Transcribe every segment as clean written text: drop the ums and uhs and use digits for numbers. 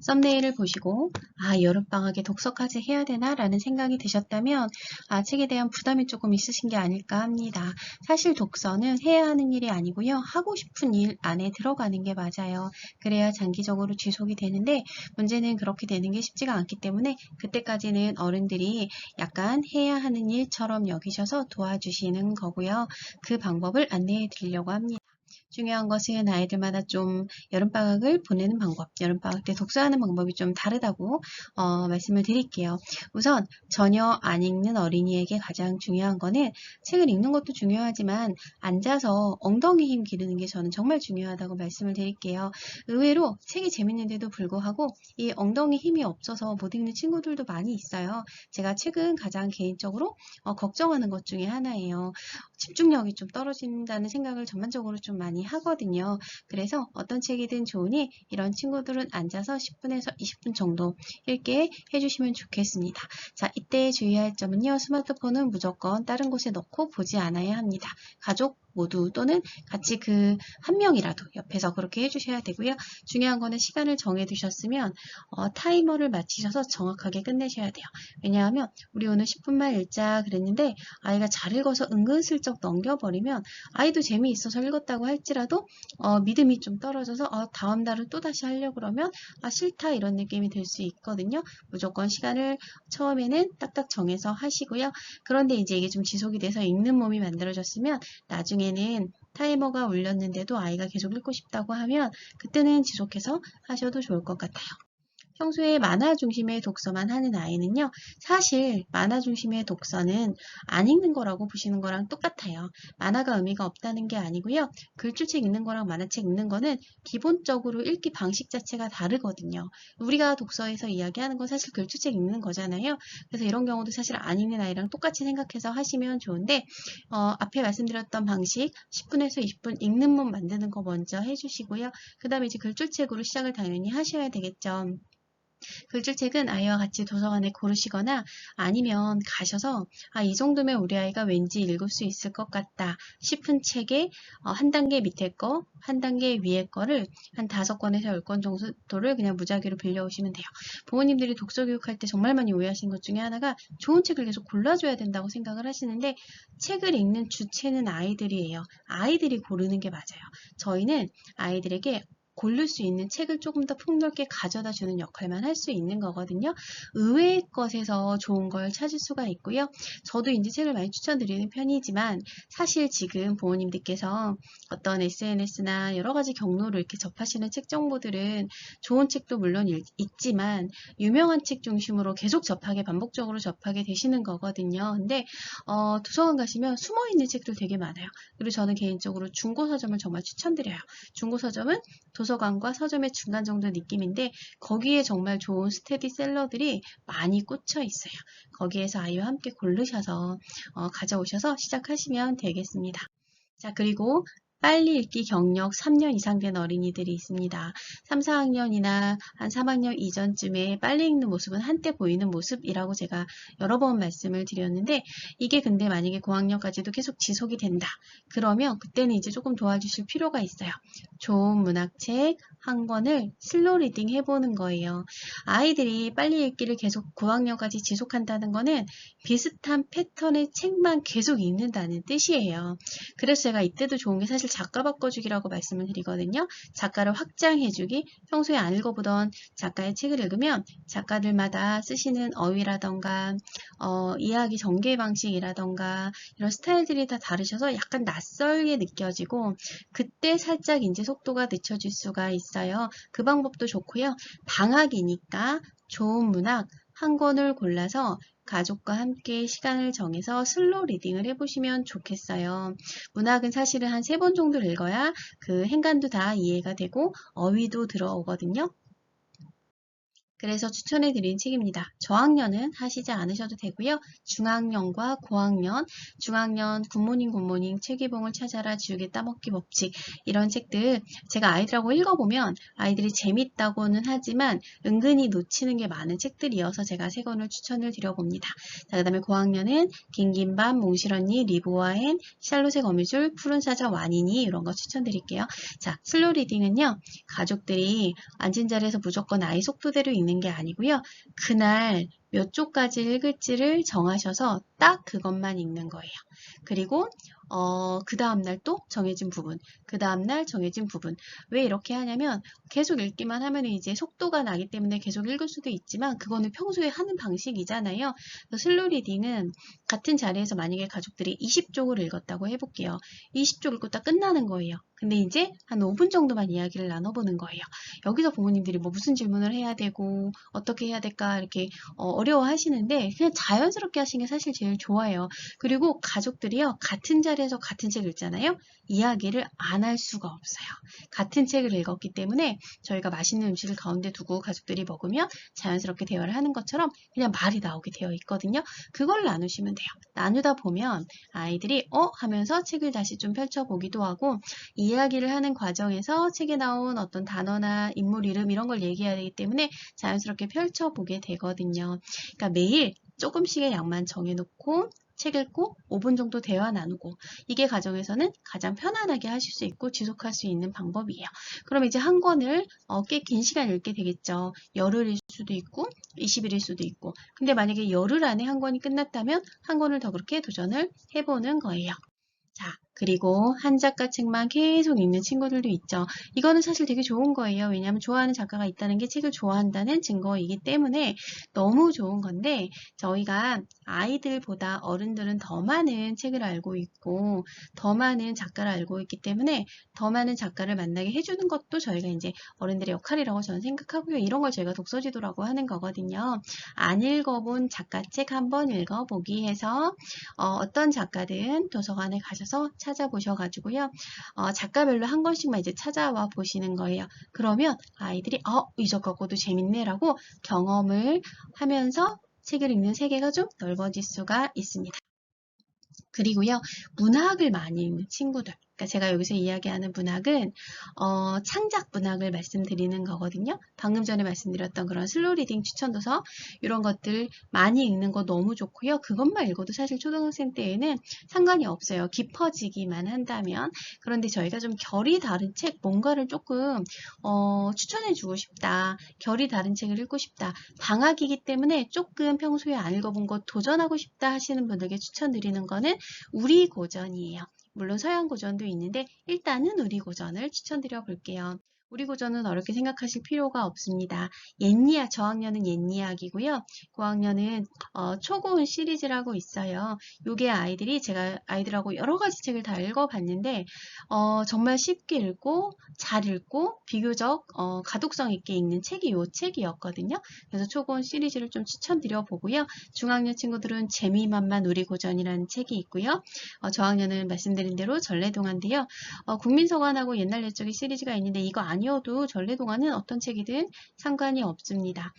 썸네일을 보시고 여름방학에 독서까지 해야 되나? 라는 생각이 드셨다면 책에 대한 부담이 조금 있으신 게 아닐까 합니다. 사실 독서는 해야 하는 일이 아니고요. 하고 싶은 일 안에 들어가는 게 맞아요. 그래야 장기적으로 지속이 되는데 문제는 그렇게 되는 게 쉽지가 않기 때문에 그때까지는 어른들이 약간 해야 하는 일처럼 여기셔서 도와주시는 거고요. 그 방법을 안내해 드리려고 합니다. 중요한 것은 아이들마다 좀 여름방학을 보내는 방법, 여름방학 때 독서하는 방법이 좀 다르다고 말씀을 드릴게요. 우선 전혀 안 읽는 어린이에게 가장 중요한 거는 책을 읽는 것도 중요하지만 앉아서 엉덩이 힘 기르는 게 저는 정말 중요하다고 말씀을 드릴게요. 의외로 책이 재밌는데도 불구하고 이 엉덩이 힘이 없어서 못 읽는 친구들도 많이 있어요. 제가 책은 가장 개인적으로 걱정하는 것 중에 하나예요. 집중력이 좀 떨어진다는 생각을 전반적으로 좀 많이 하거든요. 그래서 어떤 책이든 좋으니 이런 친구들은 앉아서 10분에서 20분 정도 읽게 해주시면 좋겠습니다. 자, 이때 주의할 점은요. 스마트폰은 무조건 다른 곳에 넣고 보지 않아야 합니다. 가족 모두 또는 같이 그 한 명이라도 옆에서 그렇게 해주셔야 되고요. 중요한 거는 시간을 정해두셨으면 타이머를 맞추셔서 정확하게 끝내셔야 돼요. 왜냐하면 우리 오늘 10분만 읽자 그랬는데 아이가 잘 읽어서 은근슬쩍 넘겨버리면 아이도 재미있어서 읽었다고 할지라도 믿음이 좀 떨어져서 다음 달은 또다시 하려고 그러면 싫다 이런 느낌이 들 수 있거든요. 무조건 시간을 처음에는 딱딱 정해서 하시고요. 그런데 이제 이게 좀 지속이 돼서 읽는 몸이 만들어졌으면 나중에는 타이머가 울렸는데도 아이가 계속 읽고 싶다고 하면 그때는 지속해서 하셔도 좋을 것 같아요. 평소에 만화 중심의 독서만 하는 아이는요. 사실 만화 중심의 독서는 안 읽는 거라고 보시는 거랑 똑같아요. 만화가 의미가 없다는 게 아니고요. 글줄책 읽는 거랑 만화책 읽는 거는 기본적으로 읽기 방식 자체가 다르거든요. 우리가 독서에서 이야기하는 건 사실 글줄책 읽는 거잖아요. 그래서 이런 경우도 사실 안 읽는 아이랑 똑같이 생각해서 하시면 좋은데 앞에 말씀드렸던 방식 10분에서 20분 읽는 몸 만드는 거 먼저 해주시고요. 그 다음에 이제 글줄책으로 시작을 당연히 하셔야 되겠죠. 글줄책은 아이와 같이 도서관에 고르시거나 아니면 가셔서 이 정도면 우리 아이가 왠지 읽을 수 있을 것 같다 싶은 책에 한 단계 밑에 거, 한 단계 위에 거를 한 5권에서 10권 정도를 그냥 무작위로 빌려오시면 돼요. 부모님들이 독서 교육할 때 정말 많이 오해하시는 것 중에 하나가 좋은 책을 계속 골라줘야 된다고 생각을 하시는데 책을 읽는 주체는 아이들이에요. 아이들이 고르는 게 맞아요. 저희는 아이들에게 고를 수 있는 책을 조금 더 폭넓게 가져다 주는 역할만 할 수 있는 거거든요. 의외의 것에서 좋은 걸 찾을 수가 있고요. 저도 이제 책을 많이 추천드리는 편이지만 사실 지금 부모님들께서 어떤 SNS나 여러 가지 경로로 이렇게 접하시는 책 정보들은 좋은 책도 물론 있지만 유명한 책 중심으로 계속 반복적으로 접하게 되시는 거거든요. 근데 도서관 가시면 숨어있는 책들 되게 많아요. 그리고 저는 개인적으로 중고서점을 정말 추천드려요. 중고서점은 도서관과 서점의 중간 정도 느낌인데 거기에 정말 좋은 스테디셀러들이 많이 꽂혀 있어요. 거기에서 아이와 함께 고르셔서 가져오셔서 시작하시면 되겠습니다. 자, 그리고 빨리 읽기 경력 3년 이상 된 어린이들이 있습니다. 3, 4학년이나 한 3학년 이전쯤에 빨리 읽는 모습은 한때 보이는 모습이라고 제가 여러 번 말씀을 드렸는데 이게 근데 만약에 고학년까지도 계속 지속이 된다. 그러면 그때는 이제 조금 도와주실 필요가 있어요. 좋은 문학책 한 권을 슬로우 리딩 해보는 거예요. 아이들이 빨리 읽기를 계속 고학년까지 지속한다는 거는 비슷한 패턴의 책만 계속 읽는다는 뜻이에요. 그래서 제가 이때도 좋은 게 사실 작가 바꿔주기라고 말씀을 드리거든요. 작가를 확장해주기, 평소에 안 읽어보던 작가의 책을 읽으면 작가들마다 쓰시는 어휘라던가 이야기 전개 방식이라던가 이런 스타일들이 다 다르셔서 약간 낯설게 느껴지고 그때 살짝 이제 속도가 늦춰질 수가 있어요. 그 방법도 좋고요. 방학이니까 좋은 문학 한 권을 골라서 가족과 함께 시간을 정해서 슬로우 리딩을 해보시면 좋겠어요. 문학은 사실은 한 3번 정도 읽어야 그 행간도 다 이해가 되고 어휘도 들어오거든요. 그래서 추천해드린 책입니다. 저학년은 하시지 않으셔도 되고요. 중학년과 고학년, 중학년 굿모닝 책이봉을 찾아라 지우개 따먹기 법칙 이런 책들 제가 아이들하고 읽어보면 아이들이 재밌다고는 하지만 은근히 놓치는 게 많은 책들이어서 제가 3권을 추천을 드려봅니다. 자, 그 다음에 고학년은 긴긴밤, 몽실언니, 리보아엔, 샬롯의 거미줄, 푸른 사자, 와니니 이런 거 추천드릴게요. 자, 슬로우 리딩은요. 가족들이 앉은 자리에서 무조건 아이 속도대로 읽는 게 아니고요. 그날 몇 쪽까지 읽을지를 정하셔서 딱 그것만 읽는 거예요. 그리고 그 다음날 또 정해진 부분, 그 다음날 정해진 부분. 왜 이렇게 하냐면 계속 읽기만 하면 이제 속도가 나기 때문에 계속 읽을 수도 있지만 그거는 평소에 하는 방식이잖아요. 슬로우 리딩은 같은 자리에서 만약에 가족들이 20쪽을 읽었다고 해볼게요. 20쪽 읽고 딱 끝나는 거예요. 근데 이제 한 5분 정도만 이야기를 나눠보는 거예요. 여기서 부모님들이 뭐 무슨 질문을 해야 되고 어떻게 해야 될까 이렇게 어려워하시는데 그냥 자연스럽게 하시는 게 사실 제일 좋아요. 그리고 가족들이요. 같은 자리에서 같은 책 읽잖아요. 이야기를 안 할 수가 없어요. 같은 책을 읽었기 때문에 저희가 맛있는 음식을 가운데 두고 가족들이 먹으면 자연스럽게 대화를 하는 것처럼 그냥 말이 나오게 되어 있거든요. 그걸 나누시면 돼요. 나누다 보면 아이들이 하면서 책을 다시 좀 펼쳐보기도 하고 이야기를 하는 과정에서 책에 나온 어떤 단어나 인물 이름 이런 걸 얘기해야 되기 때문에 자연스럽게 펼쳐보게 되거든요. 그러니까 매일 조금씩의 양만 정해놓고 책 읽고 5분 정도 대화 나누고 이게 가정에서는 가장 편안하게 하실 수 있고 지속할 수 있는 방법이에요. 그럼 이제 한 권을 꽤 긴 시간 읽게 되겠죠. 열흘일 수도 있고 20일일 수도 있고 근데 만약에 열흘 안에 한 권이 끝났다면 한 권을 더 그렇게 도전을 해보는 거예요. 자, 그리고 한 작가 책만 계속 읽는 친구들도 있죠. 이거는 사실 되게 좋은 거예요. 왜냐하면 좋아하는 작가가 있다는 게 책을 좋아한다는 증거이기 때문에 너무 좋은 건데 저희가 아이들보다 어른들은 더 많은 책을 알고 있고 더 많은 작가를 알고 있기 때문에 더 많은 작가를 만나게 해주는 것도 저희가 이제 어른들의 역할이라고 저는 생각하고요. 이런 걸 저희가 독서지도라고 하는 거거든요. 안 읽어본 작가 책 한번 읽어보기 해서 어떤 작가든 도서관에 가셔서 찾아보셔가지고요. 작가별로 한 권씩만 이제 찾아와 보시는 거예요. 그러면 아이들이 이 작가 거도 재밌네라고 경험을 하면서 책을 읽는 세계가 좀 넓어질 수가 있습니다. 그리고요, 문학을 많이 읽는 친구들. 그러니까 제가 여기서 이야기하는 문학은 창작 문학을 말씀드리는 거거든요. 방금 전에 말씀드렸던 그런 슬로우 리딩 추천도서 이런 것들 많이 읽는 거 너무 좋고요. 그것만 읽어도 사실 초등학생 때에는 상관이 없어요. 깊어지기만 한다면. 그런데 저희가 좀 결이 다른 책, 뭔가를 조금 추천해주고 싶다. 결이 다른 책을 읽고 싶다. 방학이기 때문에 조금 평소에 안 읽어본 것 도전하고 싶다 하시는 분들께 추천드리는 거는 우리 고전이에요. 물론 서양 고전도 있는데 일단은 우리 고전을 추천드려 볼게요. 우리 고전은 어렵게 생각하실 필요가 없습니다. 옛이야기, 저학년은 옛이야기고요. 고학년은 초고운 시리즈라고 있어요. 요게 아이들이 제가 아이들하고 여러 가지 책을 다 읽어봤는데 정말 쉽게 읽고 잘 읽고 비교적 가독성 있게 읽는 책이 요 책이었거든요. 그래서 초고운 시리즈를 좀 추천드려 보고요. 중학년 친구들은 재미만만 우리 고전이라는 책이 있고요. 저학년은 말씀드린 대로 전래동화인데요. 국민서관하고 옛날 옛적의 시리즈가 있는데 이거 아니어도 전래동화는 어떤 책이든 상관이 없습니다.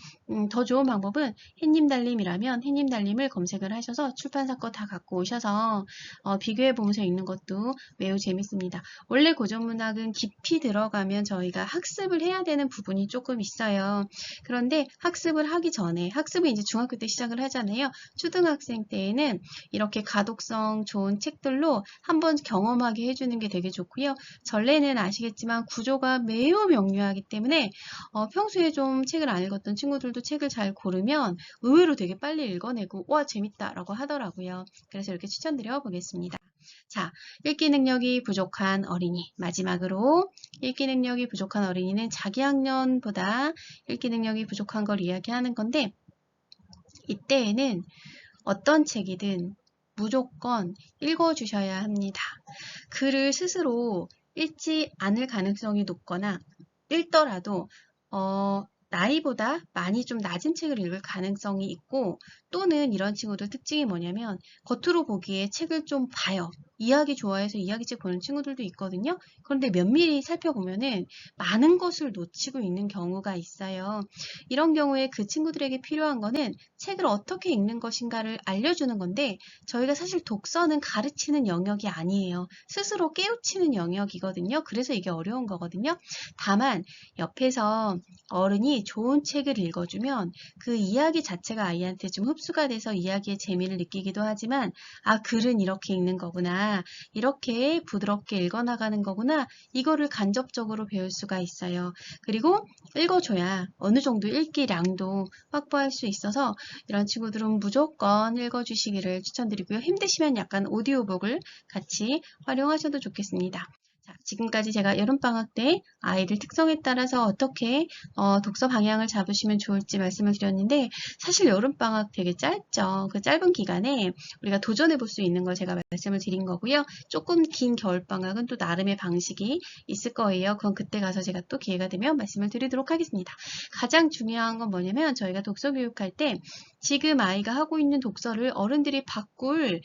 더 좋은 방법은 햇님달님이라면 햇님달님을 검색을 하셔서 출판사 거 다 갖고 오셔서 비교해 보면서 읽는 것도 매우 재밌습니다. 원래 고전문학은 깊이 들어가면 저희가 학습을 해야 되는 부분이 조금 있어요. 그런데 학습을 하기 전에 학습은 이제 중학교 때 시작을 하잖아요. 초등학생 때에는 이렇게 가독성 좋은 책들로 한번 경험하게 해주는 게 되게 좋고요. 전래는 아시겠지만 구조가 매우 명료하기 때문에 평소에 좀 책을 안 읽었던 친구들도 책을 잘 고르면 의외로 되게 빨리 읽어내고 와 재밌다 라고 하더라고요. 그래서 이렇게 추천드려 보겠습니다. 자, 읽기 능력이 부족한 어린이. 마지막으로 읽기 능력이 부족한 어린이는 자기 학년보다 읽기 능력이 부족한 걸 이야기하는 건데 이때에는 어떤 책이든 무조건 읽어주셔야 합니다. 글을 스스로 읽지 않을 가능성이 높거나 읽더라도 나이보다 많이 좀 낮은 책을 읽을 가능성이 있고 또는 이런 친구들 특징이 뭐냐면 겉으로 보기에 책을 좀 봐요. 이야기 좋아해서 이야기책 보는 친구들도 있거든요. 그런데 면밀히 살펴보면은 많은 것을 놓치고 있는 경우가 있어요. 이런 경우에 그 친구들에게 필요한 거는 책을 어떻게 읽는 것인가를 알려주는 건데 저희가 사실 독서는 가르치는 영역이 아니에요. 스스로 깨우치는 영역이거든요. 그래서 이게 어려운 거거든요. 다만 옆에서 어른이 좋은 책을 읽어주면 그 이야기 자체가 아이한테 좀 흡수가 돼서 이야기의 재미를 느끼기도 하지만 아, 글은 이렇게 읽는 거구나. 이렇게 부드럽게 읽어나가는 거구나. 이거를 간접적으로 배울 수가 있어요. 그리고 읽어줘야 어느 정도 읽기량도 확보할 수 있어서 이런 친구들은 무조건 읽어주시기를 추천드리고요. 힘드시면 약간 오디오북을 같이 활용하셔도 좋겠습니다. 자, 지금까지 제가 여름방학 때 아이들 특성에 따라서 어떻게 독서 방향을 잡으시면 좋을지 말씀을 드렸는데 사실 여름방학 되게 짧죠. 그 짧은 기간에 우리가 도전해 볼 수 있는 걸 제가 말씀을 드린 거고요. 조금 긴 겨울방학은 또 나름의 방식이 있을 거예요. 그건 그때 가서 제가 또 기회가 되면 말씀을 드리도록 하겠습니다. 가장 중요한 건 뭐냐면 저희가 독서 교육할 때 지금 아이가 하고 있는 독서를 어른들이 바꿀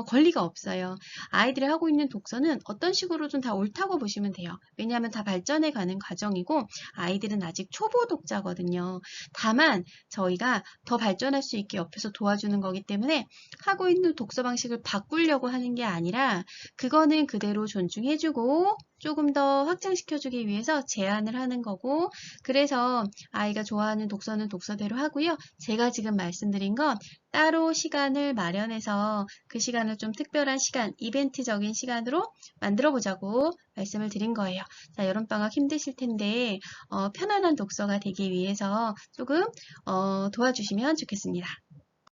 권리가 없어요. 아이들이 하고 있는 독서는 어떤 식으로든 다 옳다고 보시면 돼요. 왜냐하면 다 발전해 가는 과정이고 아이들은 아직 초보 독자거든요. 다만 저희가 더 발전할 수 있게 옆에서 도와주는 거기 때문에 하고 있는 독서 방식을 바꾸려고 하는 게 아니라 그거는 그대로 존중해주고 조금 더 확장시켜주기 위해서 제안을 하는 거고 그래서 아이가 좋아하는 독서는 독서대로 하고요. 제가 지금 말씀드린 건 따로 시간을 마련해서 그 시간을 좀 특별한 시간, 이벤트적인 시간으로 만들어 보자고 말씀을 드린 거예요. 자, 여름방학 힘드실 텐데 편안한 독서가 되기 위해서 조금 도와주시면 좋겠습니다.